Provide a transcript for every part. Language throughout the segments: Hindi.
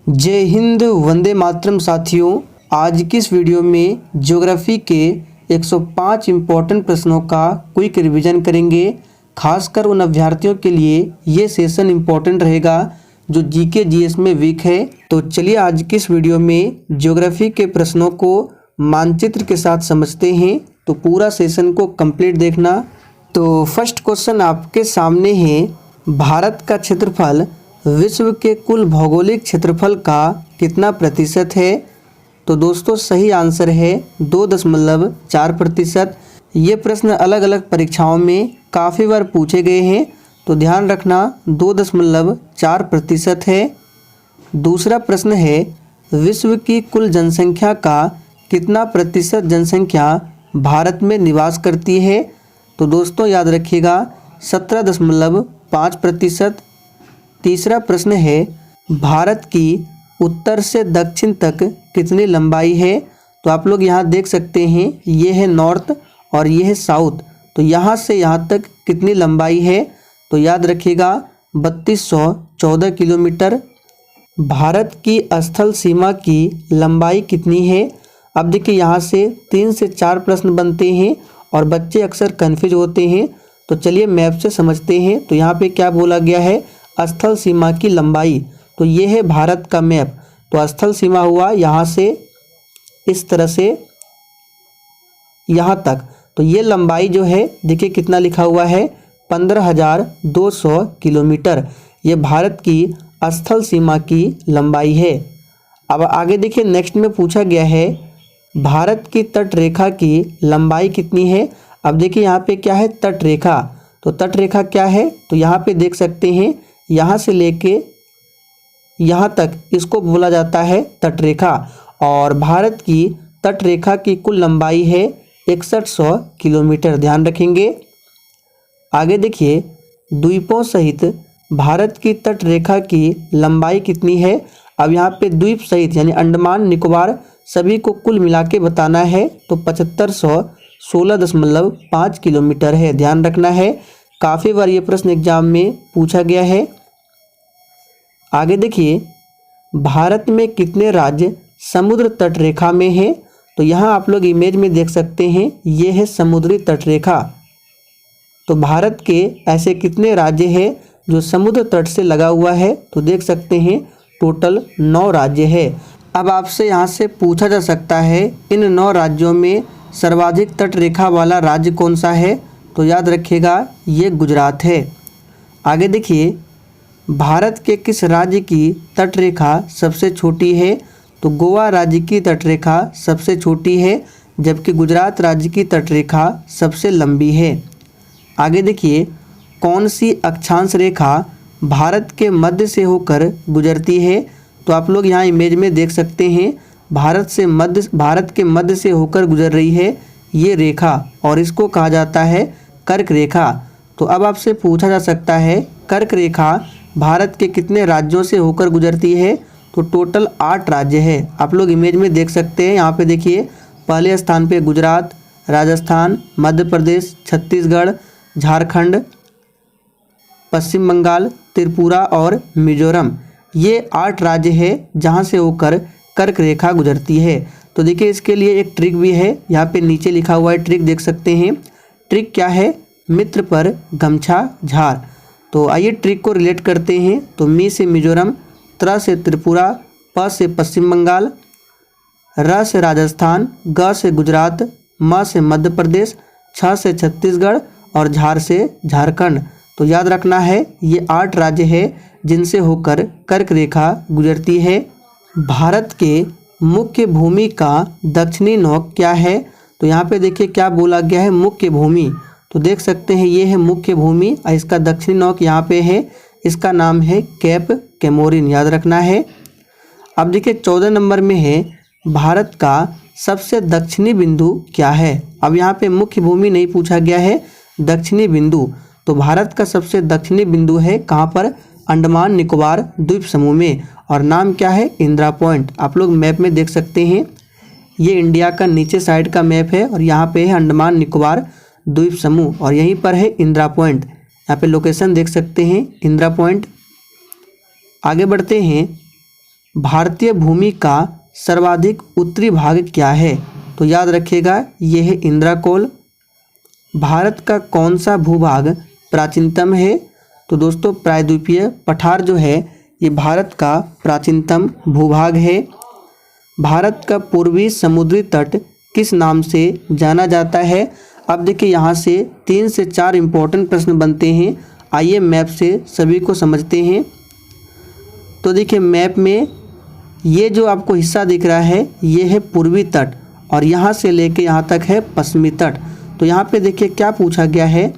जय हिंद, वंदे मातरम साथियों। आज की इस वीडियो में ज्योग्राफी के 105 इम्पोर्टेंट प्रश्नों का क्विक रिवीजन करेंगे। खासकर उन अभ्यर्थियों के लिए ये सेशन इम्पोर्टेंट रहेगा जो जीके जीएस में वीक है। तो चलिए आज की इस वीडियो में ज्योग्राफी के प्रश्नों को मानचित्र के साथ समझते हैं। तो पूरा सेशन को कंप्लीट देखना। तो फर्स्ट क्वेश्चन आपके सामने है, भारत का क्षेत्रफल विश्व के कुल भौगोलिक क्षेत्रफल का कितना प्रतिशत है? तो दोस्तों सही आंसर है 2.4%। ये प्रश्न अलग अलग परीक्षाओं में काफ़ी बार पूछे गए हैं, तो ध्यान रखना 2.4% है। दूसरा प्रश्न है, विश्व की कुल जनसंख्या का कितना प्रतिशत जनसंख्या भारत में निवास करती है? तो दोस्तों याद रखिएगा 17.5%। तीसरा प्रश्न है, भारत की उत्तर से दक्षिण तक कितनी लंबाई है? तो आप लोग यहाँ देख सकते हैं, ये है नॉर्थ और ये है साउथ। तो यहाँ से यहाँ तक कितनी लंबाई है? तो याद रखिएगा 3214 किलोमीटर। भारत की स्थल सीमा की लंबाई कितनी है? अब देखिए यहाँ से 3 से 4 प्रश्न बनते हैं और बच्चे अक्सर कन्फ्यूज होते हैं। तो चलिए मैप से समझते हैं। तो यहाँ पे क्या बोला गया है, स्थल सीमा की लंबाई। तो ये है भारत का मैप। तो स्थल सीमा हुआ यहाँ से इस तरह से यहाँ तक। तो ये लंबाई जो है देखिए कितना लिखा हुआ है, 15,200 किलोमीटर। ये भारत की स्थल सीमा की लंबाई है। अब आगे देखिए नेक्स्ट में पूछा गया है, भारत की तट रेखा की लंबाई कितनी है? अब देखिए यहाँ पे क्या है, तट रेखा। तो तट रेखा क्या है? तो यहाँ पे देख सकते हैं, यहाँ से लेके यहाँ तक इसको बोला जाता है तट रेखा। और भारत की तट रेखा की कुल लंबाई है 6100 किलोमीटर। ध्यान रखेंगे। आगे देखिए, द्वीपों सहित भारत की तट रेखा की लंबाई कितनी है? अब यहाँ पे द्वीप सहित यानी अंडमान निकोबार सभी को कुल मिला के बताना है। तो 7516.5 किलोमीटर है। ध्यान रखना है, काफ़ी बार ये प्रश्न एग्जाम में पूछा गया है। आगे देखिए, भारत में कितने राज्य समुद्र तट रेखा में हैं? तो यहाँ आप लोग इमेज में देख सकते हैं, ये है समुद्री तट रेखा। तो भारत के ऐसे कितने राज्य हैं जो समुद्र तट से लगा हुआ है? तो देख सकते हैं टोटल 9 राज्य है। अब आपसे यहाँ से पूछा जा सकता है, इन 9 राज्यों में सर्वाधिक तट रेखा वाला राज्य कौन सा है? तो याद रखिएगा ये गुजरात है। आगे देखिए, भारत के किस राज्य की तट रेखा सबसे छोटी है? तो गोवा राज्य की तट रेखा सबसे छोटी है, जबकि गुजरात राज्य की तट रेखा सबसे लंबी है। आगे देखिए, कौन सी अक्षांश रेखा भारत के मध्य से होकर गुजरती है? तो आप लोग यहाँ इमेज में देख सकते हैं, भारत के मध्य से होकर गुजर रही है ये रेखा, और इसको कहा जाता है कर्क रेखा। तो अब आपसे पूछा जा सकता है, कर्क रेखा भारत के कितने राज्यों से होकर गुजरती है? तो टोटल 8 राज्य है। आप लोग इमेज में देख सकते हैं, यहाँ पे देखिए पहले स्थान पे गुजरात, राजस्थान, मध्य प्रदेश, छत्तीसगढ़, झारखंड, पश्चिम बंगाल, त्रिपुरा और मिजोरम। ये 8 राज्य है जहाँ से होकर कर्क रेखा गुजरती है। तो देखिए इसके लिए एक ट्रिक भी है, यहाँ पे नीचे लिखा हुआ है, ट्रिक देख सकते हैं। ट्रिक क्या है, मित्र पर गमछा झार। तो आइए ट्रिक को रिलेट करते हैं। तो मी से मिजोरम, त्र से त्रिपुरा, प से पश्चिम बंगाल, र से राजस्थान, ग से गुजरात, म से मध्य प्रदेश, छ से छत्तीसगढ़ और झार से झारखंड। तो याद रखना है ये 8 राज्य है जिनसे होकर कर्क रेखा गुजरती है। भारत के मुख्य भूमि का दक्षिणी नोक क्या है? तो यहाँ पे देखिए क्या बोला गया है, मुख्य भूमि। तो देख सकते हैं ये है मुख्य भूमि और इसका दक्षिणी नोक यहाँ पे है, इसका नाम है कैप कैमोरिन। याद रखना है। अब देखिए 14 नंबर में है, भारत का सबसे दक्षिणी बिंदु क्या है? अब यहाँ पे मुख्य भूमि नहीं पूछा गया है, दक्षिणी बिंदु। तो भारत का सबसे दक्षिणी बिंदु है कहाँ पर? अंडमान निकोबार द्वीप समूह में, और नाम क्या है? इंदिरा पॉइंट। आप लोग मैप में देख सकते हैं, ये इंडिया का नीचे साइड का मैप है और यहाँ पे है अंडमान निकोबार द्वीप समूह और यहीं पर है इंदिरा पॉइंट। यहाँ पे लोकेशन देख सकते हैं इंदिरा पॉइंट। आगे बढ़ते हैं, भारतीय भूमि का सर्वाधिक उत्तरी भाग क्या है? तो याद रखिएगा यह है इंद्राकोल। भारत का कौन सा भूभाग प्राचीनतम है? तो दोस्तों प्रायद्वीपीय पठार जो है ये भारत का प्राचीनतम भूभाग है। भारत का पूर्वी समुद्री तट किस नाम से जाना जाता है? अब देखिए यहाँ से 3 से 4 इम्पोर्टेंट प्रश्न बनते हैं। आइए मैप से सभी को समझते हैं। तो देखिए मैप में ये जो आपको हिस्सा दिख रहा है ये है पूर्वी तट और यहाँ से लेके यहाँ तक है पश्चिमी तट। तो यहाँ पे देखिए क्या पूछा गया है,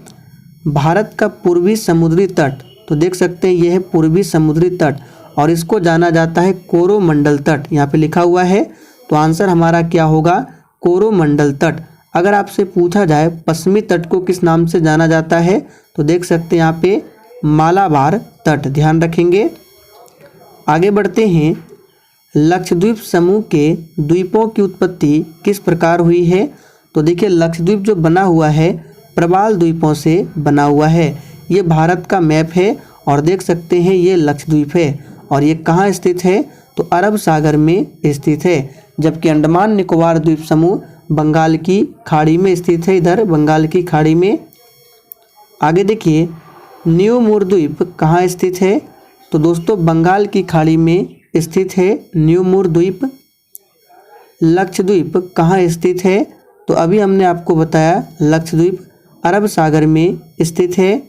भारत का पूर्वी समुद्री तट। तो देख सकते हैं ये है पूर्वी समुद्री तट और इसको जाना जाता है कोरोमंडल तट, यहाँ पे लिखा हुआ है। तो आंसर हमारा क्या होगा? कोरोमंडल तट। अगर आपसे पूछा जाए पश्चिमी तट को किस नाम से जाना जाता है तो देख सकते हैं यहाँ पे मालाबार तट, ध्यान रखेंगे। आगे बढ़ते हैं। लक्षद्वीप समूह के द्वीपों की उत्पत्ति किस प्रकार हुई है? तो देखिए लक्षद्वीप जो बना हुआ है प्रवाल द्वीपों से बना हुआ है। ये भारत का मैप है और देख सकते हैं ये लक्षद्वीप है और ये कहाँ स्थित है? तो अरब सागर में स्थित है, जबकि अंडमान निकोबार द्वीप समूह बंगाल की खाड़ी में स्थित है, इधर बंगाल की खाड़ी में। आगे देखिए न्यू मूर द्वीप कहाँ स्थित है? तो दोस्तों बंगाल की खाड़ी में स्थित है न्यू मूर द्वीप। लक्षद्वीप कहाँ स्थित है? तो अभी हमने आपको बताया लक्षद्वीप अरब सागर में स्थित है।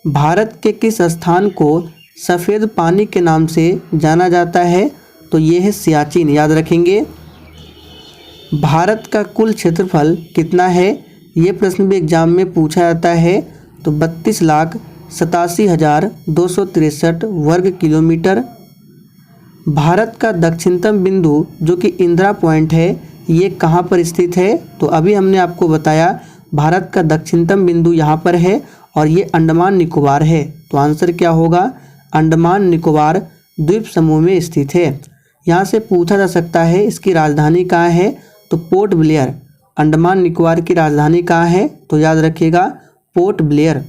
भारत के किस स्थान को सफ़ेद पानी के नाम से जाना जाता है? तो ये है सियाचिन, याद रखेंगे। भारत का कुल क्षेत्रफल कितना है? ये प्रश्न भी एग्जाम में पूछा जाता है। तो 32,87,263 वर्ग किलोमीटर। भारत का दक्षिणतम बिंदु जो कि इंदिरा पॉइंट है ये कहाँ पर स्थित है? तो अभी हमने आपको बताया भारत का दक्षिणतम बिंदु यहाँ पर है और ये अंडमान निकोबार है। तो आंसर क्या होगा? अंडमान निकोबार द्वीप समूह में स्थित है। यहाँ से पूछा जा सकता है इसकी राजधानी कहाँ है? तो पोर्ट ब्लेयर। अंडमान निकोबार की राजधानी कहाँ है? तो याद रखिएगा पोर्ट ब्लेयर।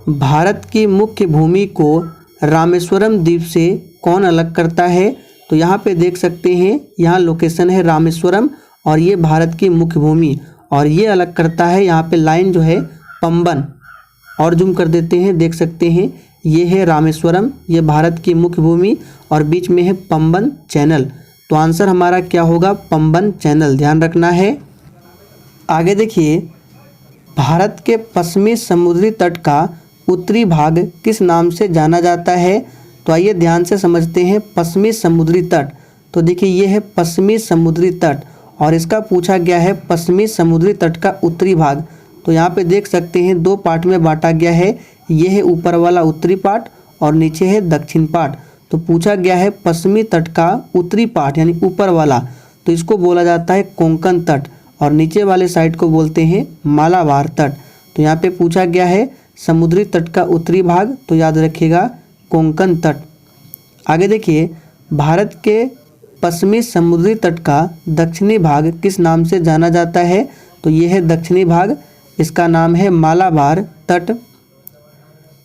भारत की मुख्य भूमि को रामेश्वरम द्वीप से कौन अलग करता है? तो यहाँ पे देख सकते हैं यहाँ लोकेशन है रामेश्वरम और ये भारत की मुख्य भूमि और ये अलग करता है यहाँ पे लाइन जो है पंबन। और जूम कर देते हैं, देख सकते हैं ये है रामेश्वरम, ये भारत की मुख्य भूमि और बीच में है पंबन चैनल। तो आंसर हमारा क्या होगा? पंबन चैनल, ध्यान रखना है। आगे देखिए भारत के पश्चिमी समुद्री तट का उत्तरी भाग किस नाम से जाना जाता है? तो आइए ध्यान से समझते हैं पश्चिमी समुद्री तट। तो देखिए ये है पश्चिमी समुद्री तट और इसका पूछा गया है पश्चिमी समुद्री तट का उत्तरी भाग। तो यहाँ पे देख सकते हैं 2 पार्ट में बांटा गया है, ये है ऊपर वाला उत्तरी पार्ट और नीचे है दक्षिण पार्ट। तो पूछा गया है पश्चिमी तट का उत्तरी पार्ट यानी ऊपर वाला, तो इसको बोला जाता है कोंकण तट और नीचे वाले साइड को बोलते हैं मालाबार तट। तो यहाँ पे पूछा गया है समुद्री तट का उत्तरी भाग, तो याद रखिएगा कोंकण तट। आगे देखिए भारत के पश्चिमी समुद्री तट का दक्षिणी भाग किस नाम से जाना जाता है? तो ये है दक्षिणी भाग, इसका नाम है मालाबार तट।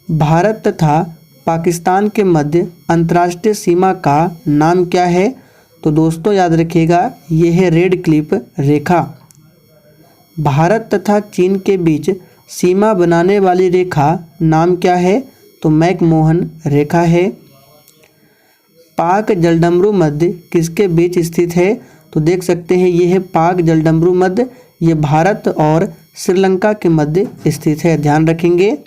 भारत तथा पाकिस्तान के मध्य अंतर्राष्ट्रीय सीमा का नाम क्या है? तो दोस्तों याद रखिएगा ये है रेड क्लिफ रेखा। भारत तथा चीन के बीच सीमा बनाने वाली रेखा नाम क्या है? तो मैकमोहन रेखा है। पाक जलडमरू मध्य किसके बीच स्थित है? तो देख सकते हैं ये है पाक जलडमरू मध्य, ये भारत और श्रीलंका के मध्य स्थित है, ध्यान रखेंगे।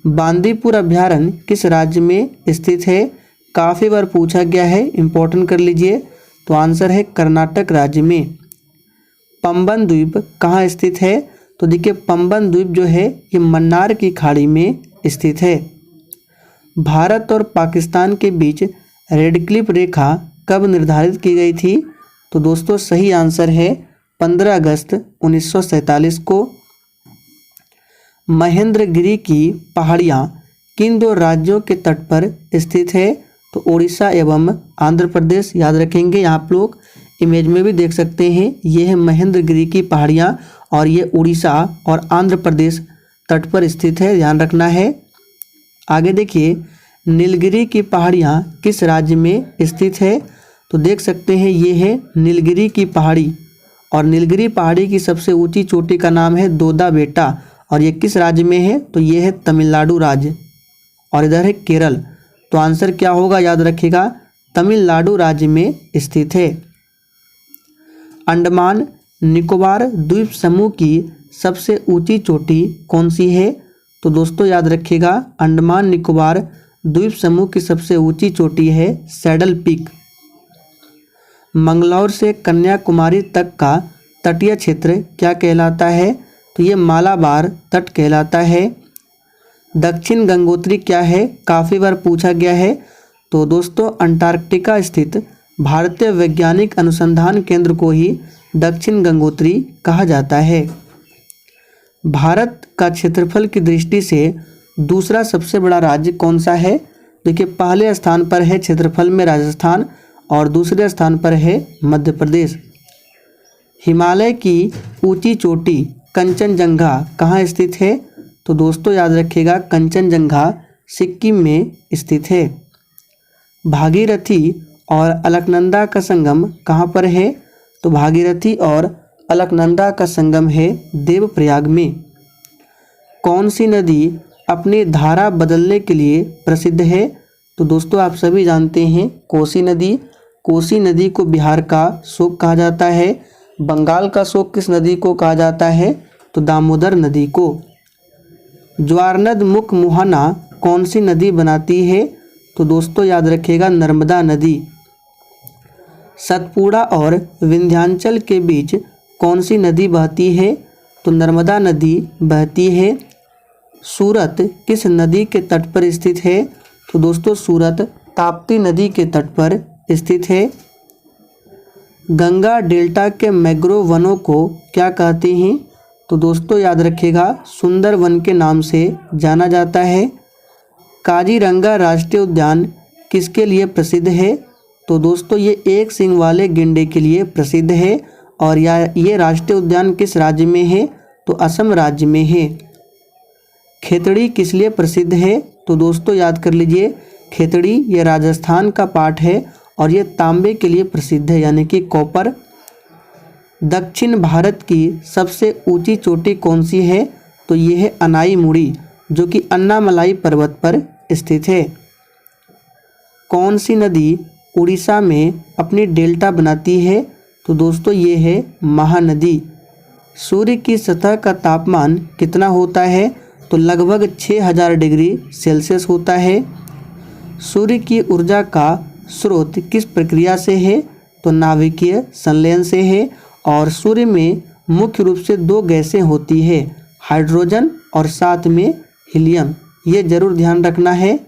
बांदीपुर अभ्यारण्य किस राज्य में स्थित है? काफ़ी बार पूछा गया है, इंपॉर्टेंट कर लीजिए। तो आंसर है कर्नाटक राज्य में। पंबन द्वीप कहाँ स्थित है? तो देखिए पंबन द्वीप जो है ये मन्नार की खाड़ी में स्थित है। भारत और पाकिस्तान के बीच रेड क्लिफ रेखा कब निर्धारित की गई थी? तो दोस्तों सही आंसर है 15 अगस्त 1947 को। महेंद्रगिरी की पहाड़ियाँ किन 2 राज्यों के तट पर स्थित है? तो उड़ीसा एवं आंध्र प्रदेश, याद रखेंगे। यहाँ आप लोग इमेज में भी देख सकते हैं ये है महेंद्रगिरी की पहाड़ियाँ और ये उड़ीसा और आंध्र प्रदेश तट पर स्थित है, ध्यान रखना है। आगे देखिए नीलगिरी की पहाड़ियाँ किस राज्य में स्थित है? तो देख सकते हैं ये है नीलगिरी की पहाड़ी, और नीलगिरी पहाड़ी की सबसे ऊंची चोटी का नाम है दोदा बेटा, और ये किस राज्य में है? तो ये है तमिलनाडु राज्य, और इधर है केरल। तो आंसर क्या होगा, याद रखिएगा, तमिलनाडु राज्य में स्थित है। अंडमान निकोबार द्वीप समूह की सबसे ऊंची चोटी कौन सी है? तो दोस्तों याद रखिएगा, अंडमान निकोबार द्वीप समूह की सबसे ऊंची चोटी है सैडल पीक। मंगलौर से कन्याकुमारी तक का तटीय क्षेत्र क्या कहलाता है? तो ये मालाबार तट कहलाता है। दक्षिण गंगोत्री क्या है? काफ़ी बार पूछा गया है। तो दोस्तों अंटार्कटिका स्थित भारतीय वैज्ञानिक अनुसंधान केंद्र को ही दक्षिण गंगोत्री कहा जाता है। भारत का क्षेत्रफल की दृष्टि से दूसरा सबसे बड़ा राज्य कौन सा है? देखिए, पहले स्थान पर है क्षेत्रफल में राजस्थान, और दूसरे स्थान पर है मध्य प्रदेश। हिमालय की ऊंची चोटी कंचनजंगा कहाँ स्थित है? तो दोस्तों याद रखिएगा, कंचनजंगा सिक्किम में स्थित है। भागीरथी और अलकनंदा का संगम कहाँ पर है? तो भागीरथी और अलकनंदा का संगम है देवप्रयाग में। कौन सी नदी अपनी धारा बदलने के लिए प्रसिद्ध है? तो दोस्तों आप सभी जानते हैं कोसी नदी। कोसी नदी को बिहार का शोक कहा जाता है। बंगाल का शोक किस नदी को कहा जाता है? तो दामोदर नदी को। ज्वारनद मुख मुहाना कौन सी नदी बनाती है? तो दोस्तों याद रखिएगा, नर्मदा नदी। सतपुड़ा और विंध्याचल के बीच कौन सी नदी बहती है? तो नर्मदा नदी बहती है। सूरत किस नदी के तट पर स्थित है? तो दोस्तों सूरत ताप्ती नदी के तट पर स्थित है। गंगा डेल्टा के मैंग्रोव वनों को क्या कहते हैं? तो दोस्तों याद रखिएगा, सुंदर वन के नाम से जाना जाता है। काजीरंगा राष्ट्रीय उद्यान किसके लिए प्रसिद्ध है? तो दोस्तों ये एक सींग वाले गेंडे के लिए प्रसिद्ध है, और ये राष्ट्रीय उद्यान किस राज्य में है? तो असम राज्य में है। खेतड़ी किस लिए प्रसिद्ध है? तो दोस्तों याद कर लीजिए, खेतड़ी ये राजस्थान का पार्ट है, और ये तांबे के लिए प्रसिद्ध है, यानी कि कॉपर। दक्षिण भारत की सबसे ऊंची चोटी कौन सी है? तो ये है अनाईमुड़ी, जो कि अन्नामलाई पर्वत पर स्थित है। कौन सी नदी उड़ीसा में अपनी डेल्टा बनाती है? तो दोस्तों ये है महानदी। सूर्य की सतह का तापमान कितना होता है? तो लगभग 6000 डिग्री सेल्सियस होता है। सूर्य की ऊर्जा का स्रोत किस प्रक्रिया से है? तो नाभिकीय संलयन से है, और सूर्य में मुख्य रूप से 2 गैसें होती है, हाइड्रोजन और साथ में हीलियम। ये जरूर ध्यान रखना है।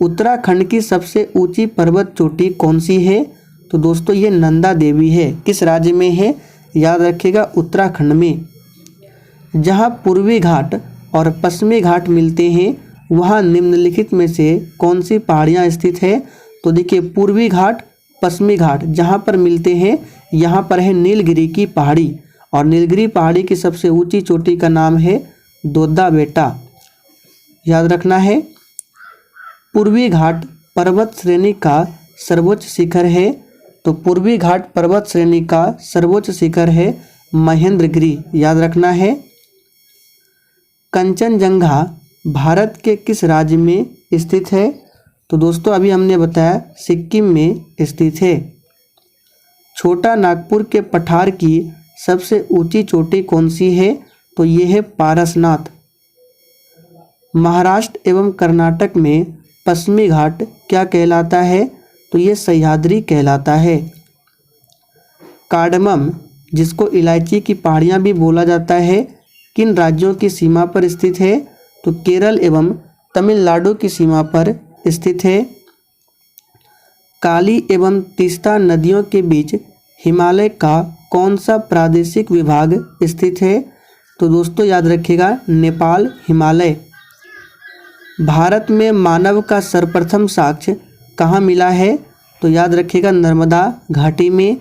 उत्तराखंड की सबसे ऊंची पर्वत चोटी कौन सी है? तो दोस्तों ये नंदा देवी है। किस राज्य में है? याद रखिएगा, उत्तराखंड में। जहाँ पूर्वी घाट और पश्चिमी घाट मिलते हैं, वहाँ निम्नलिखित में से कौन सी पहाड़ियाँ स्थित है? तो देखिए, पूर्वी घाट पश्चिमी घाट जहाँ पर मिलते हैं, यहाँ पर है नीलगिरी की पहाड़ी, और नीलगिरी पहाड़ी की सबसे ऊंची चोटी का नाम है दोदा बेटा, याद रखना है। पूर्वी घाट पर्वत श्रेणी का सर्वोच्च शिखर है, तो पूर्वी घाट पर्वत श्रेणी का सर्वोच्च शिखर है महेंद्रगिरी, याद रखना है। कंचनजंगा भारत के किस राज्य में स्थित है? तो दोस्तों अभी हमने बताया सिक्किम में स्थित है। छोटा नागपुर के पठार की सबसे ऊंची चोटी कौन सी है? तो ये है पारसनाथ। महाराष्ट्र एवं कर्नाटक में पश्चिमी घाट क्या कहलाता है? तो ये सह्याद्री कहलाता है। कार्डमम, जिसको इलायची की पहाड़ियाँ भी बोला जाता है, किन राज्यों की सीमा पर स्थित है? तो केरल एवं तमिलनाडु की सीमा पर स्थित है। काली एवं तीस्ता नदियों के बीच हिमालय का कौन सा प्रादेशिक विभाग स्थित है? तो दोस्तों याद रखिएगा, नेपाल हिमालय। भारत में मानव का सर्वप्रथम साक्ष्य कहाँ मिला है? तो याद रखिएगा, नर्मदा घाटी में।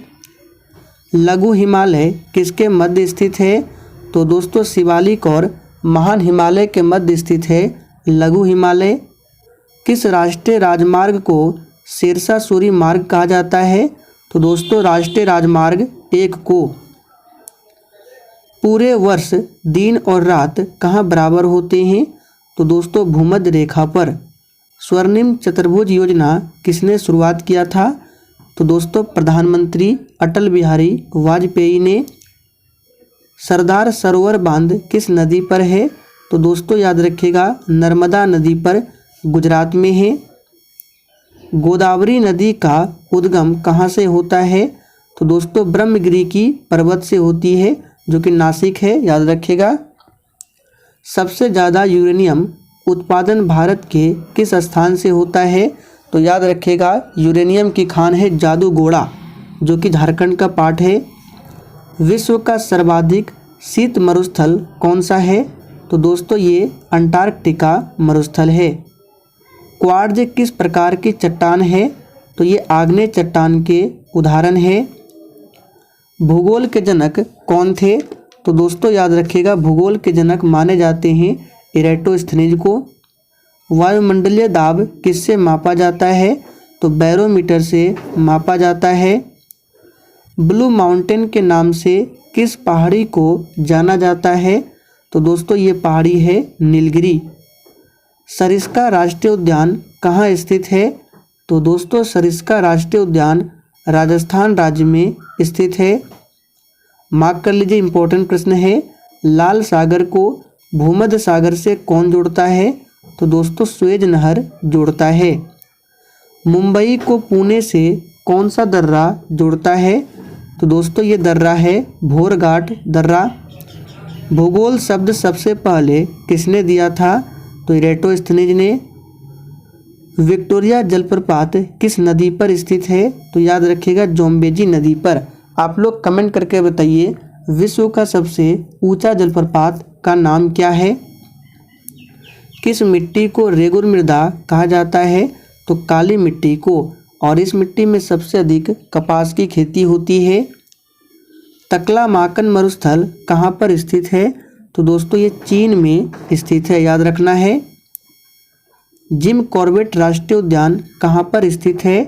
लघु हिमालय किसके मध्य स्थित है? तो दोस्तों शिवालिक और महान हिमालय के मध्य स्थित है लघु हिमालय। किस राष्ट्रीय राजमार्ग को सिरसा सूरी मार्ग कहा जाता है? तो दोस्तों राष्ट्रीय राजमार्ग 1 को। पूरे वर्ष दिन और रात कहाँ बराबर होते हैं? तो दोस्तों भूमध्य रेखा पर। स्वर्णिम चतुर्भुज योजना किसने शुरुआत किया था? तो दोस्तों प्रधानमंत्री अटल बिहारी वाजपेयी ने। सरदार सरोवर बांध किस नदी पर है? तो दोस्तों याद रखिएगा नर्मदा नदी पर, गुजरात में है। गोदावरी नदी का उद्गम कहाँ से होता है? तो दोस्तों ब्रह्मगिरी की पर्वत से होती है, जो कि नासिक है, याद रखिएगा। सबसे ज़्यादा यूरेनियम उत्पादन भारत के किस स्थान से होता है? तो याद रखिएगा यूरेनियम की खान है जादूगोड़ा, जो कि झारखंड का पार्ट है। विश्व का सर्वाधिक शीत मरुस्थल कौन सा है? तो दोस्तों ये अंटार्कटिका मरुस्थल है। क्वार्ट्ज किस प्रकार की चट्टान है? तो ये आग्नेय चट्टान के उदाहरण है। भूगोल के जनक कौन थे? तो दोस्तों याद रखिएगा भूगोल के जनक माने जाते हैं इरेटोस्थनीज को। वायुमंडलीय दाब किससे मापा जाता है? तो बैरोमीटर से मापा जाता है। ब्लू माउंटेन के नाम से किस पहाड़ी को जाना जाता है? तो दोस्तों ये पहाड़ी है नीलगिरी। सरिस्का राष्ट्रीय उद्यान कहाँ स्थित है? तो दोस्तों सरिस्का राष्ट्रीय उद्यान राजस्थान राज्य में स्थित है। मार्क कर लीजिए, इंपॉर्टेंट प्रश्न है। लाल सागर को भूमध्य सागर से कौन जोड़ता है? तो दोस्तों स्वेज नहर जोड़ता है। मुंबई को पुणे से कौन सा दर्रा जोड़ता है? तो दोस्तों ये दर्रा है भोरघाट दर्रा। भूगोल शब्द सबसे पहले किसने दिया था? तो इरेटोस्थनीज ने। विक्टोरिया जलप्रपात किस नदी पर स्थित है? तो याद रखिएगा जोम्बेजी नदी पर। आप लोग कमेंट करके बताइए विश्व का सबसे ऊंचा जलप्रपात का नाम क्या है? किस मिट्टी को रेगुर मृदा कहा जाता है? तो काली मिट्टी को। और इस मिट्टी में सबसे अधिक कपास की खेती होती है। तकलामाकन मरुस्थल कहाँ पर स्थित है? तो दोस्तों ये चीन में स्थित है, याद रखना है। जिम कॉर्बेट राष्ट्रीय उद्यान कहाँ पर स्थित है?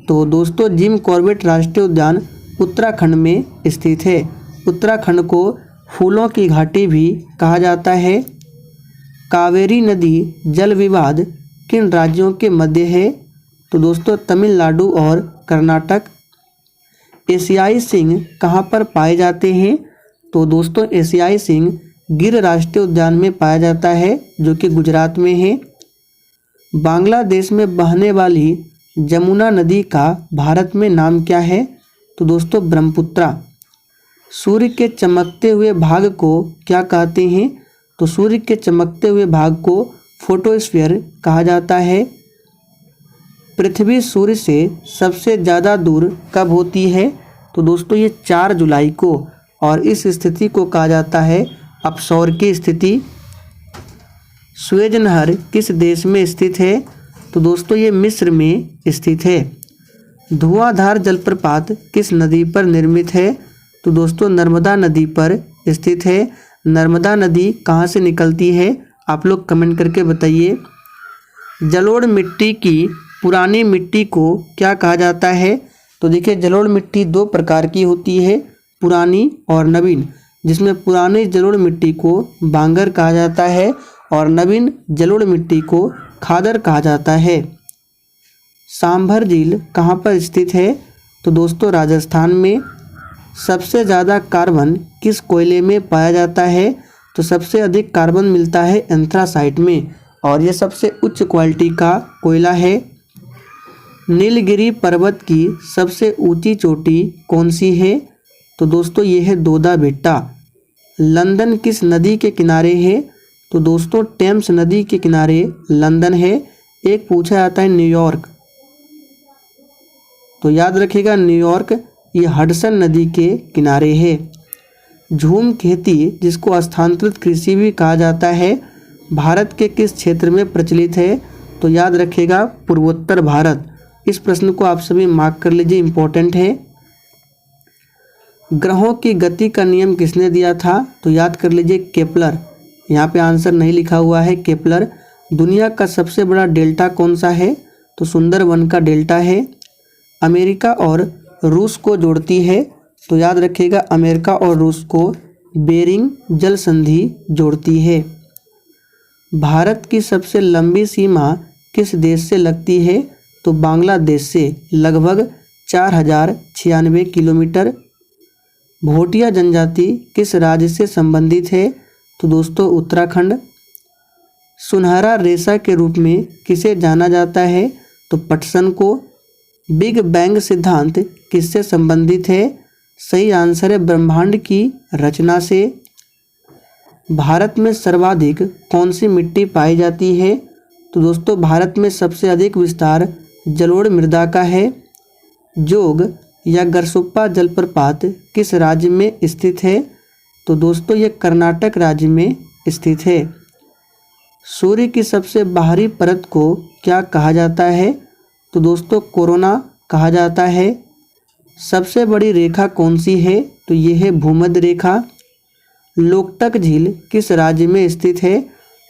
तो दोस्तों जिम कॉर्बेट राष्ट्रीय उद्यान उत्तराखंड में स्थित है। उत्तराखंड को फूलों की घाटी भी कहा जाता है। कावेरी नदी जल विवाद किन राज्यों के मध्य है? तो दोस्तों तमिलनाडु और कर्नाटक। एशियाई सिंह कहाँ पर पाए जाते हैं? तो दोस्तों एशियाई सिंह गिर राष्ट्रीय उद्यान में पाया जाता है, जो कि गुजरात में है। बांग्लादेश में बहने वाली जमुना नदी का भारत में नाम क्या है? तो दोस्तों ब्रह्मपुत्रा। सूर्य के चमकते हुए भाग को क्या कहते हैं? तो सूर्य के चमकते हुए भाग को फोटोस्फीयर कहा जाता है। पृथ्वी सूर्य से सबसे ज़्यादा दूर कब होती है? तो दोस्तों ये 4 जुलाई को। और इस स्थिति को कहा जाता है अपसौर की स्थिति। स्वेज नहर किस देश में स्थित है? तो दोस्तों ये मिस्र में स्थित है। धुआंधार जलप्रपात किस नदी पर निर्मित है? तो दोस्तों नर्मदा नदी पर स्थित है। नर्मदा नदी कहाँ से निकलती है? आप लोग कमेंट करके बताइए। जलोढ़ मिट्टी की पुरानी मिट्टी को क्या कहा जाता है? तो देखिए जलोढ़ मिट्टी 2 प्रकार की होती है, पुरानी और नवीन। जिसमें पुरानी जलोढ़ मिट्टी को बांगर कहा जाता है और नवीन जलोढ़ मिट्टी को खादर कहा जाता है। सांभर झील कहाँ पर स्थित है? तो दोस्तों राजस्थान में। सबसे ज़्यादा कार्बन किस कोयले में पाया जाता है? तो सबसे अधिक कार्बन मिलता है एंथ्रासाइट में, और ये सबसे उच्च क्वालिटी का कोयला है। नीलगिरी पर्वत की सबसे ऊंची चोटी कौन सी है? तो दोस्तों ये है दोदा बेट्टा। लंदन किस नदी के किनारे है? तो दोस्तों टेम्स नदी के किनारे लंदन है। एक पूछा जाता है न्यूयॉर्क, तो याद रखिएगा न्यूयॉर्क ये हडसन नदी के किनारे है। झूम खेती जिसको स्थानांतरित कृषि भी कहा जाता है, भारत के किस क्षेत्र में प्रचलित है? तो याद रखिएगा पूर्वोत्तर भारत। इस प्रश्न को आप सभी मार्क कर लीजिए, इम्पोर्टेंट है। ग्रहों की गति का नियम किसने दिया था? तो याद कर लीजिए केपलर। यहाँ पे आंसर नहीं लिखा हुआ है केपलर। दुनिया का सबसे बड़ा डेल्टा कौन सा है? तो सुंदरबन का डेल्टा है। अमेरिका और रूस को जोड़ती है, तो याद रखिएगा अमेरिका और रूस को बेरिंग जल संधि जोड़ती है। भारत की सबसे लंबी सीमा किस देश से लगती है? तो बांग्लादेश से, लगभग 4096 किलोमीटर। भोटिया जनजाति किस राज्य से संबंधित है? तो दोस्तों उत्तराखंड। सुनहरा रेशा के रूप में किसे जाना जाता है? तो पटसन को। बिग बैंग सिद्धांत किससे संबंधित है? सही आंसर है ब्रह्मांड की रचना से। भारत में सर्वाधिक कौन सी मिट्टी पाई जाती है? तो दोस्तों भारत में सबसे अधिक विस्तार जलोढ़ मृदा का है। जोग या गरसुप्पा जलप्रपात किस राज्य में स्थित है? तो दोस्तों ये कर्नाटक राज्य में स्थित है। सूर्य की सबसे बाहरी परत को क्या कहा जाता है? तो दोस्तों कोरोना कहा जाता है। सबसे बड़ी रेखा कौन सी है? तो ये है भूमध्य रेखा। लोकटक झील किस राज्य में स्थित है?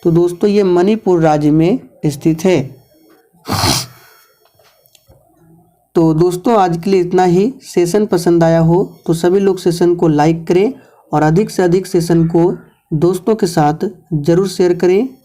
तो दोस्तों ये मणिपुर राज्य में स्थित है। तो दोस्तों आज के लिए इतना ही। सेशन पसंद आया हो तो सभी लोग सेशन को लाइक करें और अधिक से अधिक सेशन को दोस्तों के साथ ज़रूर शेयर करें।